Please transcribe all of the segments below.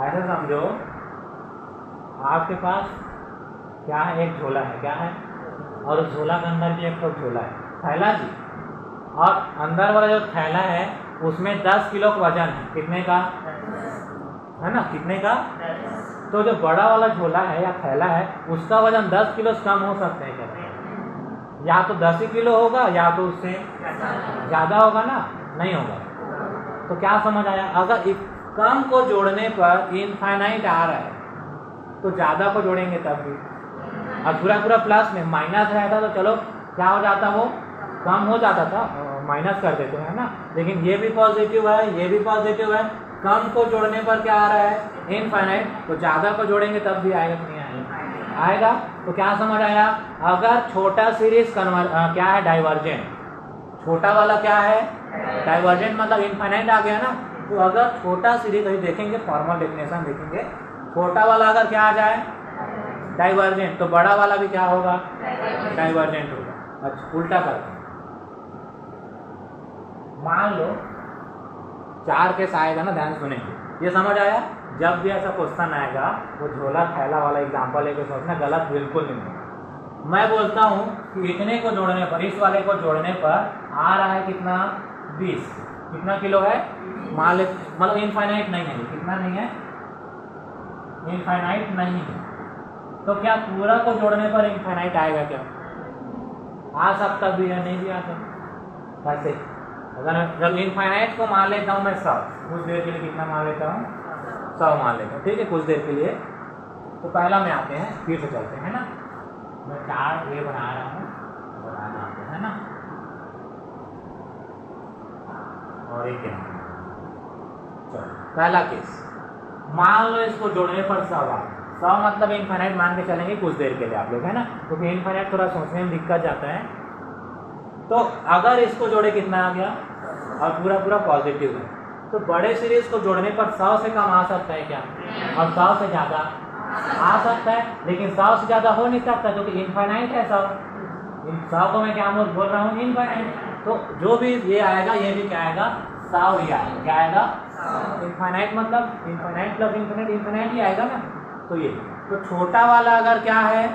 ऐसा समझो आपके पास क्या है, एक झोला है, क्या है, और उस झोला के अंदर भी एक तो झोला है, थैला जी, और अंदर वाला जो थैला है उसमें 10 किलो का वजन है, कितने का है ना, कितने का, तो जो बड़ा वाला झोला है या थैला है उसका वजन 10 किलो से कम हो सकते हैं क्या? या तो 10 ही किलो होगा या तो उससे ज़्यादा होगा ना, नहीं होगा। तो क्या समझ आया, अगर एक कम को जोड़ने पर इनफाइनाइट आ रहा है तो ज़्यादा को जोड़ेंगे तब भी, और पूरा पूरा प्लस में माइनस रहता तो चलो क्या हो जाता, वो कम हो जाता था, माइनस कर देते हैं ना, लेकिन ये भी पॉजिटिव है, ये भी पॉजिटिव है, कम को जोड़ने पर क्या आ रहा है इनफाइनाइट, तो ज़्यादा को जोड़ेंगे तब भी आएगा कि नहीं आएगा, आएगा। तो क्या समझ आया, अगर छोटा सीरीज क्या है डाइवर्जेंट, छोटा वाला क्या है डाइवर्जेंट, मतलब इनफाइनाइट आ गया ना, तो अगर छोटा सीरीज, अभी देखेंगे फॉर्मल डेफिनेशन देखेंगे, छोटा वाला अगर क्या आ जाए डाइवर्जेंट, तो बड़ा वाला भी क्या होगा डाइवर्जेंट होगा। अच्छा उल्टा करते हैं, मान लो 4 केस आएगा ना, ध्यान सुनेंगे, ये समझ आया। जब भी ऐसा क्वेश्चन आएगा वो झोला थैला वाला एग्जांपल लेके सोचना, गलत बिल्कुल नहीं है। मैं बोलता हूँ कि इतने को जोड़ने पर, इस वाले को जोड़ने पर आ रहा है कितना 20, कितना किलो है, मान ले, मतलब इनफाइनाइट नहीं है, कितना नहीं है, इनफाइनाइट नहीं है, तो क्या पूरा को जोड़ने पर इनफाइनाइट आएगा क्या? आ सकता भी है, नहीं भी आ सकता। कैसे, अगर जब इनफाइनाइट को मान लेता हूँ मैं 100, कुछ देर के लिए कितना मान लेता हूँ 100 मान लेता हूँ, ठीक है, कुछ देर के लिए। तो पहला में आते हैं, फिर से चलते हैं ना, मैं 4 ये बना रहा हूँ, बनाना आपको है ना, और एक चलो पहला केस, मान लो इसको जोड़ने पर 100 मतलब इनफाइनाइट मान के चलेंगे कुछ देर के लिए आप लोग, है ना, क्योंकि इनफाइनाइट थोड़ा सोचने में दिक्कत जाता है। तो अगर इसको जोड़े कितना आ गया, और पूरा पूरा पॉजिटिव है, तो बड़े सीरीज को जोड़ने पर 100 से कम आ सकता है क्या, और 100 से ज़्यादा आ सकता है, लेकिन 100 से ज़्यादा हो नहीं सकता क्योंकि इनफाइनाइट है 100 को मैं क्या बोल रहा हूँ इनफाइनाइट, तो जो भी ये आएगा ये भी क्या आएगा 100 ही आएगा, क्या आएगा इनफाइनाइट, मतलब इनफाइनाइट प्लस इनफाइनाइट, इनफाइनाइट ही आएगा ना। तो ये, तो छोटा वाला अगर क्या है,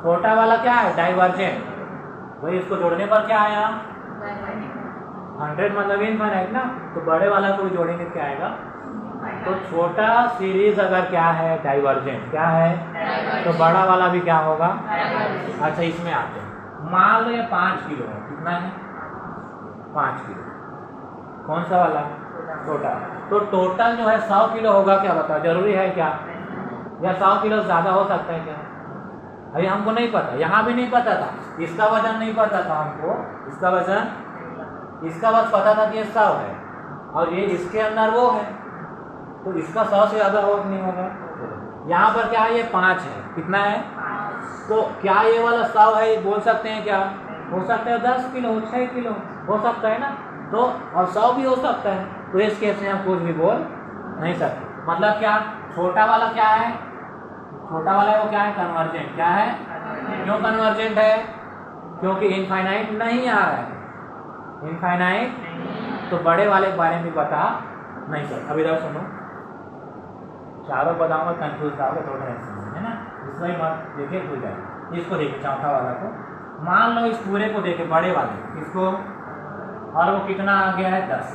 छोटा वाला क्या है डाइवर्जेंट, वही इसको जोड़ने पर क्या आया 100 मतलब इनफाइनाइट ना, तो बड़े वाला को भी जोड़ेंगे क्या आएगा, तो छोटा सीरीज अगर क्या है डाइवर्जेंट, क्या है, तो बड़ा वाला भी क्या होगा। अच्छा इसमें आते हैं, मान लो ये 5 किलो है, कितना है 5 किलो, कौन सा वाला छोटा, तो टोटल जो है 100 किलो होगा क्या, बताओ जरूरी है क्या, या 100 किलो ज़्यादा हो सकता है क्या, अभी हमको नहीं पता, यहाँ भी नहीं पता था, इसका वजन नहीं पता था हमको, इसका वजन, इसका बस पता था कि ये 100 है, और ये इसके अंदर वो है, तो इसका 100 से ज़्यादा हो नहीं होगा। यहाँ पर क्या है, ये 5 है, कितना है, तो क्या ये वाला 100 है, बोल सकते हैं क्या, हो सकता है 10 किलो, 6 किलो हो सकता है ना, तो और 100 भी हो सकता है, तो इस केस में हम कुछ भी बोल नहीं सकते। मतलब क्या, छोटा वाला क्या है, छोटा वाला है वो क्या है कन्वर्जेंट, क्या है, क्यों कन्वर्जेंट है, क्योंकि इनफाइनाइट नहीं आ रहा है, इनफाइनाइट, तो बड़े वाले के बारे में बता नहीं सकते। अभी इधर सुनो, चारों बताऊंगा कंफ्यूज होगा थोड़ा है ना, इसमें मत देखिए भूल जाए। इसको देखिए चौथा वाला को, मान लो इस पूरे को देखे बड़े वाले इसको, और वो कितना आ गया है 10,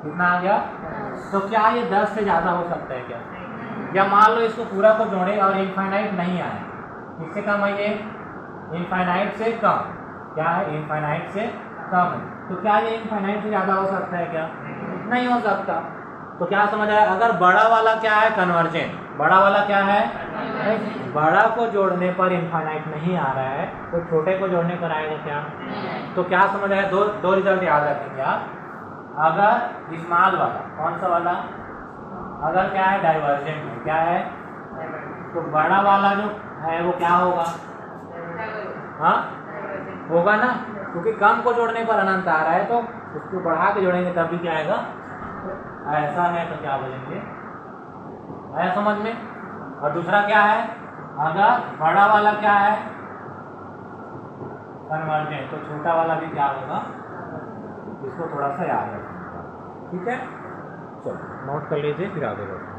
कितना आ गया, तो क्या ये 10 से ज़्यादा हो सकता है क्या, या मान लो इसको पूरा को जोड़े और इनफाइनाइट नहीं आए, इससे कम है ये इनफाइनाइट से कम, क्या है इनफाइनाइट से कम है, तो क्या ये इनफाइनाइट से ज़्यादा हो सकता है क्या, नहीं हो सकता। तो क्या समझ आया, अगर बड़ा वाला क्या है कन्वर्जेंट, बड़ा वाला क्या है, बड़ा को जोड़ने पर इनफाइनाइट नहीं आ रहा है, तो छोटे को जोड़ने पर आएगा क्या, तो क्या समझ आया, दो रिजल्ट याद रखेंगे आप। अगर स्मॉल वाला, कौन सा वाला, अगर क्या है डाइवर्जेंट है, क्या है, तो बड़ा वाला जो है वो क्या होगा, हाँ होगा ना, क्योंकि कम को जोड़ने पर अनंत आ रहा है, तो उसको बढ़ा के जोड़ेंगे तब भी क्या आएगा, ऐसा है तो क्या बोलेंगे, आया समझ में। और दूसरा क्या है, अगर बड़ा वाला क्या है कन्वर्जेंट, तो छोटा वाला भी क्या होगा, इसको थोड़ा सा याद रखें, ठीक है। चलो नोट कर लीजिए फिर आगे बढ़ते हैं।